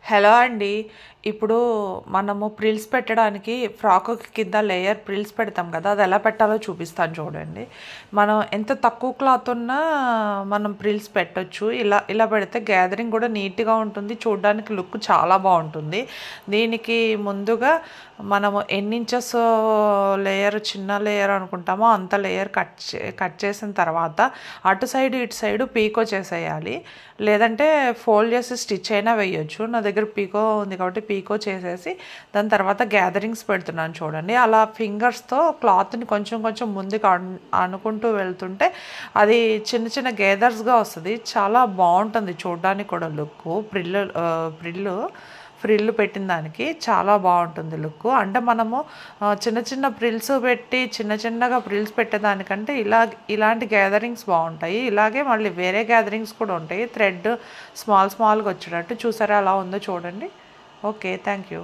Hello అండి. ఇప్పుడు మనము ప్రిల్స్ పెట్టడానికి ఫ్రాక్ కింద లేయర్ ప్రిల్స్ పెడతాం కదా! అది ఎలా పెట్టాలో చూపిస్తాను చూడండి. మనం ఎంత తక్కువ క్లాత్ ఉన్నా మనం ప్రిల్స్ పెట్టొచ్చు. ఇలా ఇలా పెడితే గ్యాదరింగ్ కూడా నీట్‌గా ఉంటుంది. చూడడానికి లుక్ చాలా బావుంటుంది. దీనికి ముందుగా మనము ఎన్ని ఇంచెస్ లేయర్ చిన్న లేయర్ అనుకుంటామో అంత లేయర్ కట్ చేసిన తర్వాత అటు సైడ్ ఇటు సైడు పీకో చేసేయాలి. లేదంటే ఫోల్డ్ చేసి స్టిచ్ అయినా వేయొచ్చు. నా దగ్గర పీకో ఉంది కాబట్టి పీకో చేసేసి దాని తర్వాత గ్యాదరింగ్స్ పెడుతున్నాను చూడండి. అలా ఫింగర్స్తో క్లాత్ని కొంచెం కొంచెం ముందుకు అనుకుంటూ వెళ్తుంటే అది చిన్న చిన్న గేదర్స్గా వస్తుంది. చాలా బాగుంటుంది చూడడానికి కూడా లుక్. ఫ్రిల్లు పెట్టిన దానికి చాలా బాగుంటుంది లుక్. అంటే మనము చిన్న చిన్న ప్రిల్స్ పెట్టి చిన్న చిన్నగా ప్రిల్స్ పెట్టేదానికంటే ఇలాంటి గ్యాదరింగ్స్ బాగుంటాయి. ఇలాగే మళ్ళీ వేరే గ్యాదరింగ్స్ కూడా ఉంటాయి. థ్రెడ్ స్మాల్గా వచ్చేటట్టు చూసారా ఎలా ఉందో చూడండి. Okay, thank you.